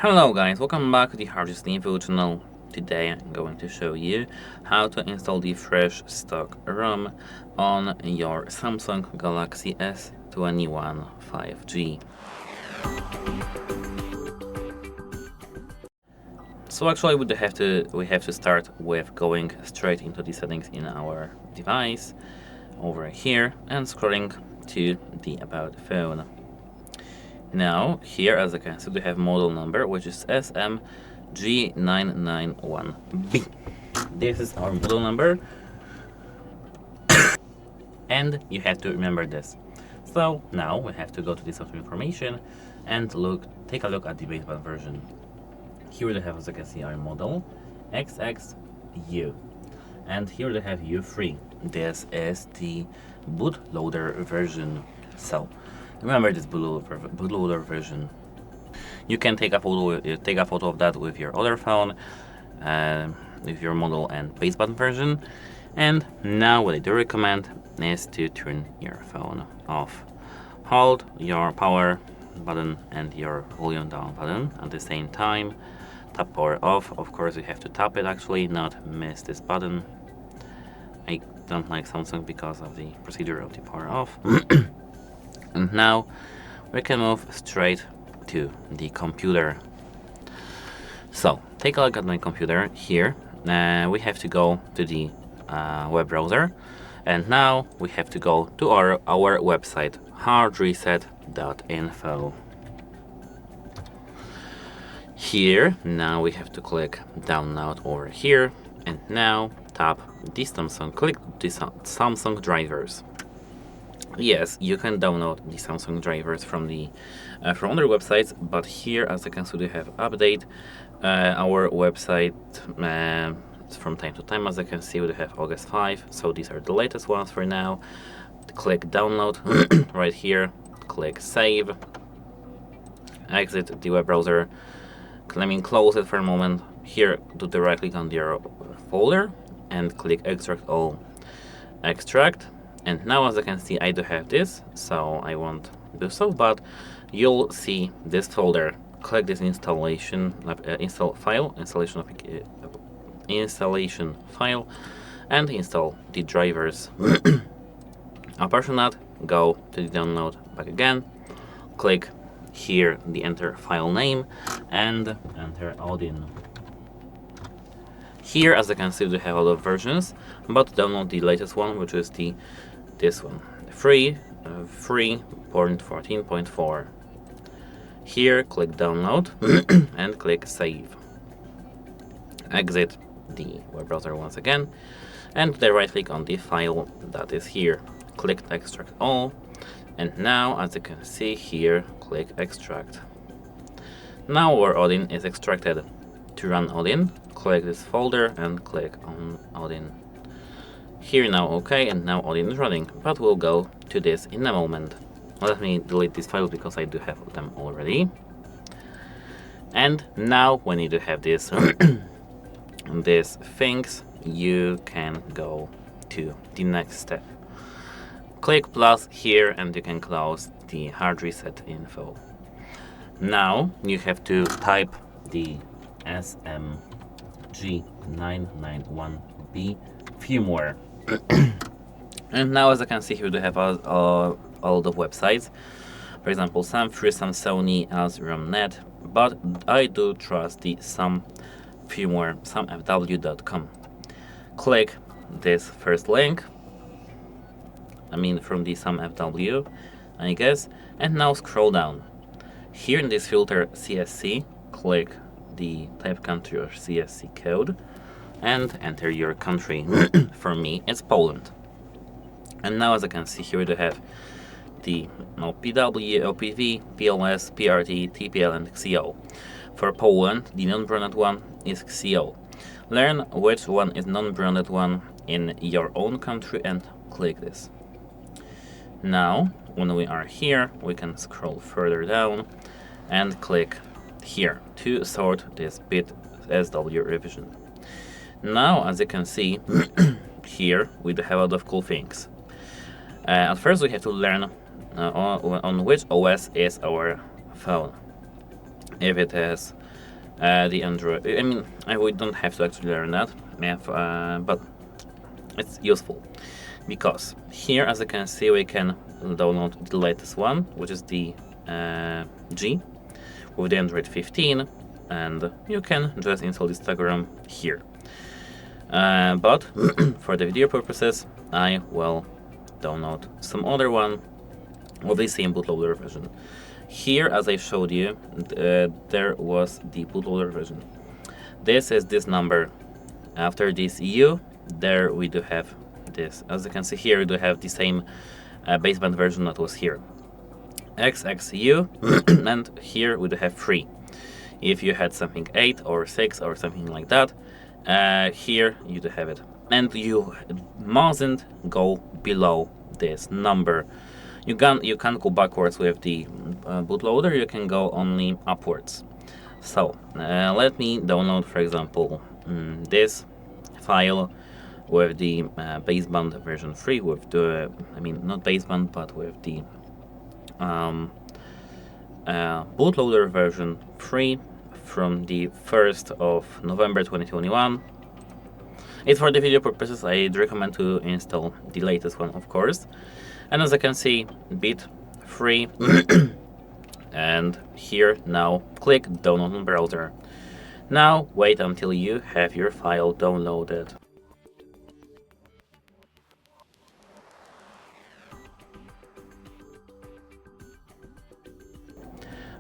Hello guys, welcome back to the HardReset.Info channel. Today I'm going to show you how to install the fresh stock ROM on your Samsung Galaxy S21 5G. So actually we have to start with going straight into the settings in our device over here and scrolling to the About phone. Now, here as you can see, we have model number, which is SAMSUNG This is our model number, and you have to remember this. So now we have to go to this information and take a look at the baseband version. Here we have, as you can see, our model XXU, and here we have U3. This is the bootloader version. So remember this bootloader version. You can take a photo of that with your other phone, with your model and baseband version. And now what I do recommend is to turn your phone off. Hold your power button and your volume down button at the same time. Tap power off. Of course, you have to tap it actually, not miss this button. I don't like Samsung because of the procedure of the power off. And now we can move straight to the computer. So take a look at my computer here. We have to go to the web browser, and now we have to go to our website HardReset.Info. Here now we have to click download over here, and now tap the click the Samsung drivers. Yes, you can download the Samsung drivers from from other websites, but here, as you can see, we have update our website from time to time. As you can see, we have August 5, so these are the latest ones for now. Click download right here, click save, exit the web browser, close it for a moment. Here, do the right click on your folder and click extract all. Extract. And now, as you can see, I do have this, so I won't do so, but you'll see this folder. Click this installation file, and install the drivers. Apart from that, go to the download back again, click here the enter file name and enter Odin. Here, as you can see, we have a lot of versions, but download the latest one, which is this one, 3.14.4. Here, click download and click save. Exit the web browser once again, and right click on the file that is here. Click extract all, and now, as you can see here, click extract. Now our Odin is extracted. To run Odin, click this folder and click on Odin. Here now OK, and now Odin is running, but we'll go to this in a moment. Let me delete these files because I do have them already. And now when you do have this these things, you can go to the next step. Click plus here and you can close the HardReset.Info. Now you have to type the SMG991B firmware. And now, as you can see here, we have all the websites. For example, some free, some Sony, as ROM.net, but I do trust the some firmware, samfw.com. Click this first link, from the SamFW, I guess, and now scroll down. Here in this filter CSC, click the type country or CSC code and enter your country. For me, it's Poland. And now, as you can see here, we have the OPW, OPV, PLS, PRT, TPL, and XCO. For Poland, the non-branded one is XCO. Learn which one is non-branded one in your own country and click this. Now, when we are here, we can scroll further down and click here to sort this bit SW revision. Now, as you can see, here we do have a lot of cool things. At first, we have to learn on which OS is our phone. if it has the Android. I mean, we don't have to actually learn that, but it's useful because here, as you can see, we can download the latest one, which is the G with the Android 15, and you can just install this program here. But for the video purposes, I will download some other one with the same bootloader version. Here, as I showed you, there was the bootloader version. This is this number. After this U, there we do have this. As you can see here, we do have the same baseband version that was here. XXU, and here we do have 3. If you had something 8 or 6 or something like that, here you do have it. And you mustn't go below this number. You can't go backwards with the bootloader, you can go only upwards. So let me download, for example, this file with the baseband version 3, with the, I mean, not baseband, but with the bootloader version 3 from the 1st of November 2021. It's for the video purposes, I'd recommend to install the latest one, of course. And as you can see, bit 3 and here now click download on browser. Now wait until you have your file downloaded.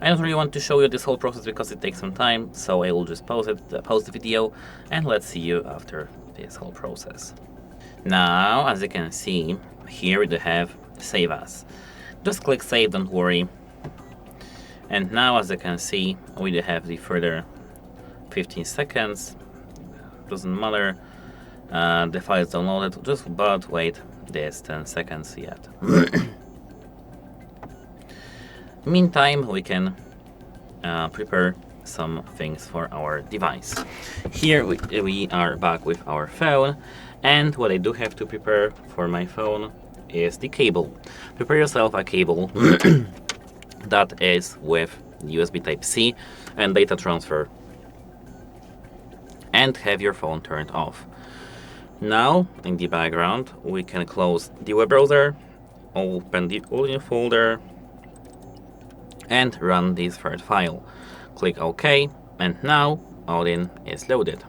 I don't really want to show you this whole process because it takes some time, so I will just pause the video, and let's see you after this whole process. Now, as you can see, here we do have save as. Just click save, don't worry. And now, as you can see, we do have the further 15 seconds. Doesn't matter. The file is downloaded, but wait this 10 seconds yet. Meantime, we can prepare some things for our device. Here we are back with our phone, and what I do have to prepare for my phone is the cable. Prepare yourself a cable that is with USB Type-C and data transfer, and have your phone turned off. Now, in the background, we can close the web browser, open the Odin folder, and run this third file. Click OK, and now Odin is loaded.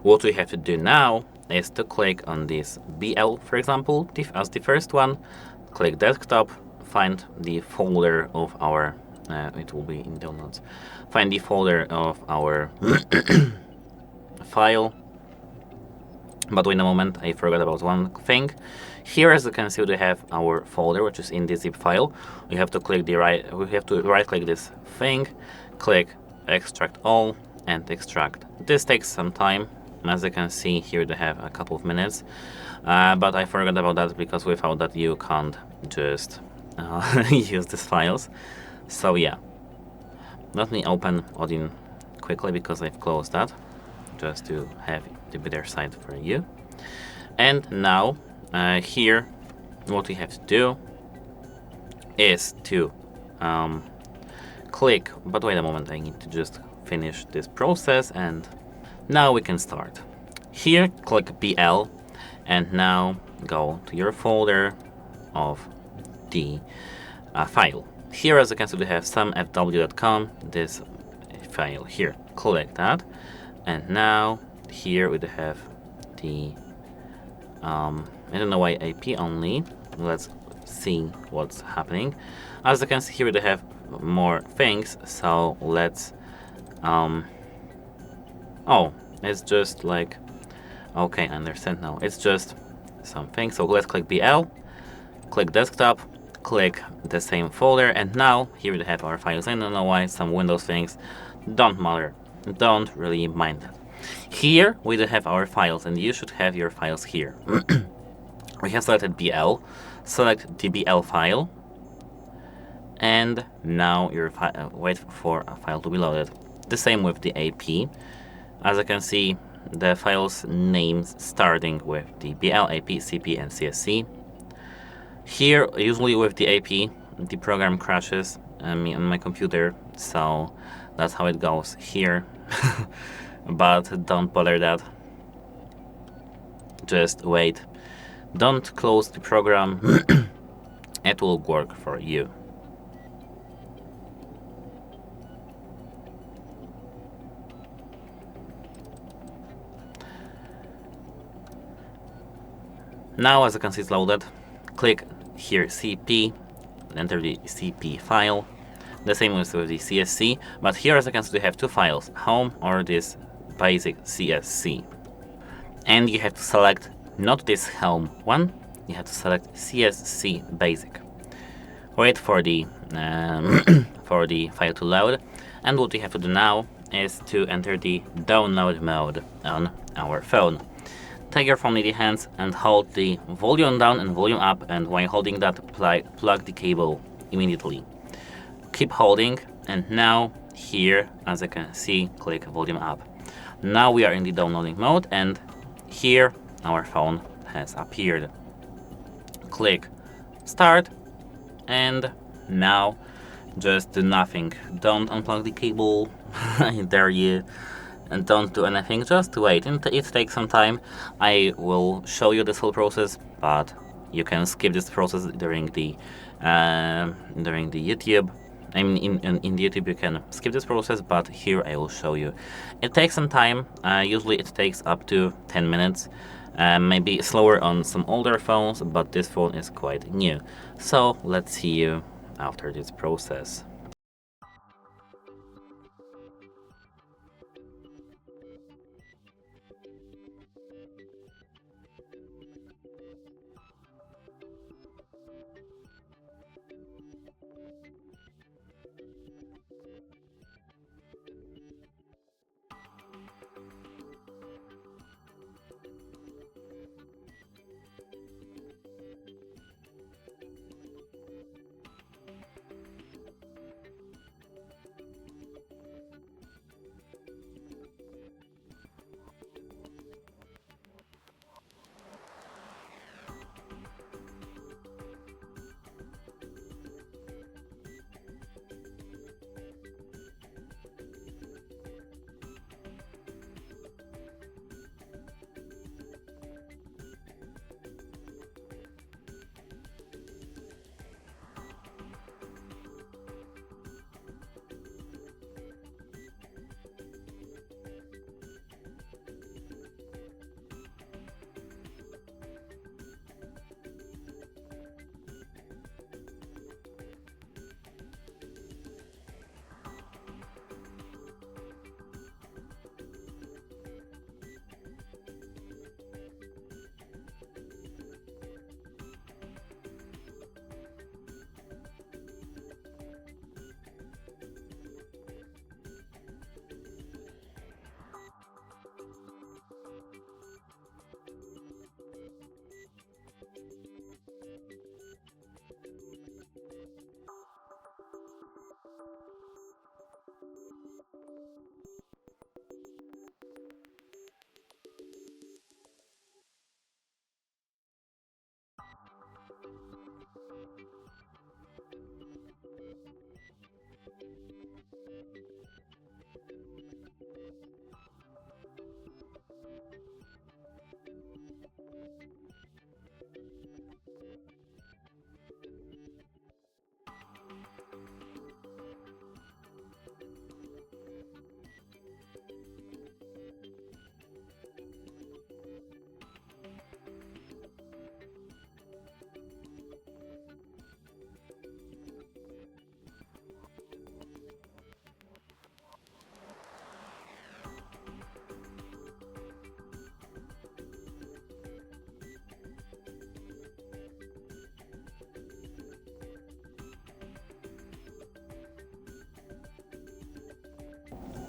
What we have to do now is to click on this BL, for example, as the first one. Click desktop, find the folder of our, it will be in downloads, find the folder of our file. But wait a moment, I forgot about one thing. Here, as you can see, we have our folder, which is in the zip file. We have to click right click this thing, click extract all, and extract. This takes some time. As you can see, here we have a couple of minutes. But I forgot about that because without that you can't just use these files. So yeah, let me open Odin quickly because I've closed that, just to have the better side for you. And now here what we have to do is to click, but wait a moment, I need to just finish this process, and now we can start. Here click BL, and now go to your folder of the file. Here, as you can see, we have samfw.com, this file here. Click that, and now here we have the I don't know why IP only. Let's see what's happening. As you can see here, we have more things, so let's oh, it's just like, okay, I understand now, it's just something. So let's click BL, click desktop, click the same folder, and now here we have our files. I don't know why some Windows things, don't matter, don't really mind that. Here we do have our files, and you should have your files here. We have selected BL, select the BL file, and now your wait for a file to be loaded. The same with the AP. As you can see, the files names starting with the BL, AP, CP, and CSC. Here, usually with the AP, the program crashes on my computer, so That's how it goes here. But don't bother that. Just wait. Don't close the program. It will work for you. Now, as you can see, it's loaded. Click here CP, enter the CP file. The same with the CSC, but here, as you can see, we have two files, home or this basic CSC. And you have to select not this home one, you have to select CSC basic. Wait for the for the file to load, and what you have to do now is to enter the download mode on our phone. Take your phone in the hands and hold the volume down and volume up, and while holding that, plug the cable immediately. Keep holding, and now here, as you can see, click volume up. Now we are in the downloading mode, and here our phone has appeared. Click start, and now just do nothing. Don't unplug the cable, I dare you. And don't do anything, just wait. It takes some time. I will show you this whole process, but you can skip this process during the YouTube. I mean, in the YouTube you can skip this process, but here I will show you. It takes some time. Usually it takes up to 10 minutes. Maybe slower on some older phones, but this phone is quite new. So let's see you after this process.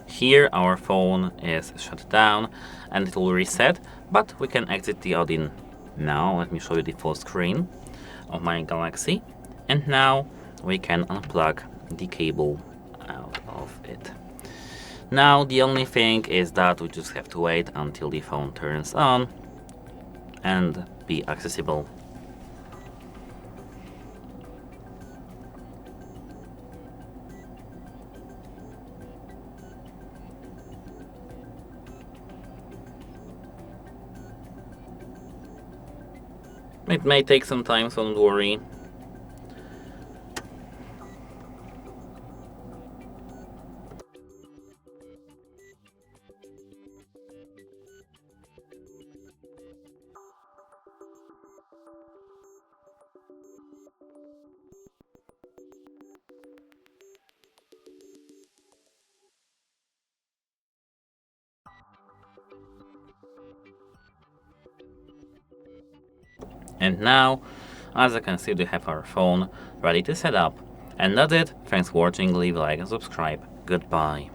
Here our phone is shut down and it will reset, but we can exit the Odin. Now let me show you the full screen of my Galaxy, and now we can unplug the cable out of it. Now the only thing is that we just have to wait until the phone turns on and be accessible. It may take some time, so don't worry. And now, as you can see, we have our phone ready to set up. And that's it. Thanks for watching, leave a like and subscribe. Goodbye.